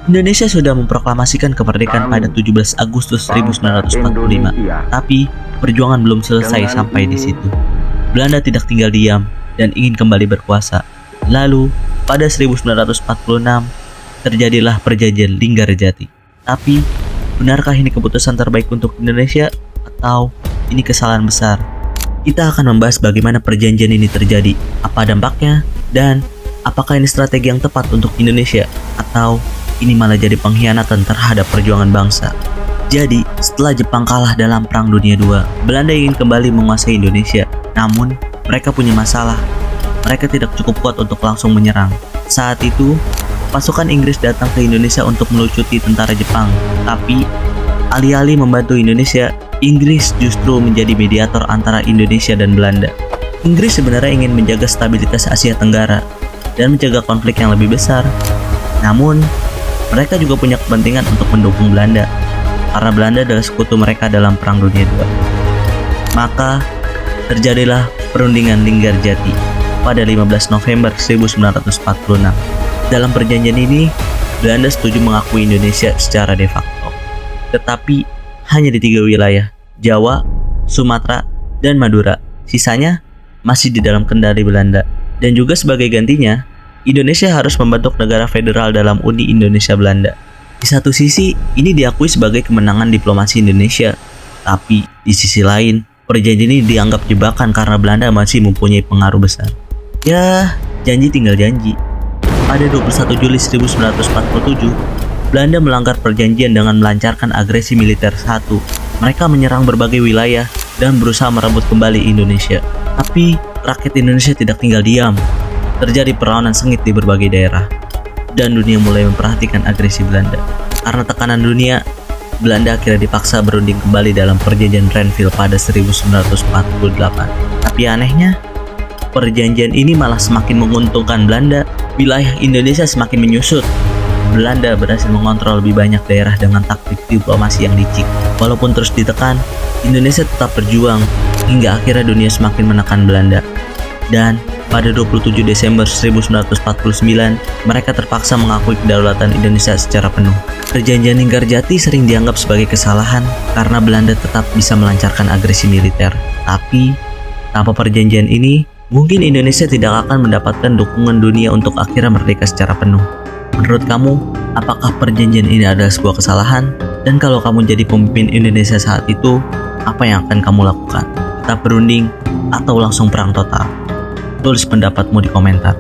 Indonesia sudah memproklamasikan kemerdekaan pada 17 Agustus 1945, tapi perjuangan belum selesai sampai di situ. Belanda tidak tinggal diam dan ingin kembali berkuasa. Lalu, pada 1946, terjadilah perjanjian Linggarjati. Tapi, benarkah ini keputusan terbaik untuk Indonesia atau ini kesalahan besar? Kita akan membahas bagaimana perjanjian ini terjadi, apa dampaknya, dan apakah ini strategi yang tepat untuk Indonesia atau ini malah jadi pengkhianatan terhadap perjuangan bangsa. Jadi, setelah Jepang kalah dalam Perang Dunia II, Belanda ingin kembali menguasai Indonesia. Namun, mereka punya masalah. Mereka tidak cukup kuat untuk langsung menyerang. Saat itu, pasukan Inggris datang ke Indonesia untuk melucuti tentara Jepang. Tapi, alih-alih membantu Indonesia, Inggris justru menjadi mediator antara Indonesia dan Belanda. Inggris sebenarnya ingin menjaga stabilitas Asia Tenggara dan menjaga konflik yang lebih besar. Namun, mereka juga punya kepentingan untuk mendukung Belanda, karena Belanda adalah sekutu mereka dalam Perang Dunia II. Maka, terjadilah perundingan Linggarjati pada 15 November 1946. Dalam perjanjian ini, Belanda setuju mengakui Indonesia secara de facto, tetapi hanya di 3 wilayah, Jawa, Sumatera, dan Madura. Sisanya masih di dalam kendali Belanda. Dan juga sebagai gantinya, Indonesia harus membentuk negara federal dalam Uni Indonesia Belanda. Di satu sisi, ini diakui sebagai kemenangan diplomasi Indonesia. Tapi, di sisi lain, perjanjian ini dianggap jebakan karena Belanda masih mempunyai pengaruh besar. Ya, janji tinggal janji. Pada 21 Juli 1947, Belanda melanggar perjanjian dengan melancarkan agresi militer 1. Mereka menyerang berbagai wilayah dan berusaha merebut kembali Indonesia. Tapi, rakyat Indonesia tidak tinggal diam. Terjadi perlawanan sengit di berbagai daerah, dan dunia mulai memperhatikan agresi Belanda. Karena tekanan dunia, Belanda akhirnya dipaksa berunding kembali dalam perjanjian Renville pada 1948. Tapi anehnya, perjanjian ini malah semakin menguntungkan Belanda. Wilayah Indonesia semakin menyusut. Belanda berhasil mengontrol lebih banyak daerah dengan taktik diplomasi yang licik. Walaupun terus ditekan, Indonesia tetap berjuang hingga akhirnya dunia semakin menekan Belanda. Dan pada 27 Desember 1949, mereka terpaksa mengakui kedaulatan Indonesia secara penuh. Perjanjian Linggarjati sering dianggap sebagai kesalahan karena Belanda tetap bisa melancarkan agresi militer. Tapi, tanpa perjanjian ini, mungkin Indonesia tidak akan mendapatkan dukungan dunia untuk akhirnya merdeka secara penuh. Menurut kamu, apakah perjanjian ini adalah sebuah kesalahan? Dan kalau kamu jadi pemimpin Indonesia saat itu, apa yang akan kamu lakukan? Tetap berunding atau langsung perang total? Tulis pendapatmu di komentar.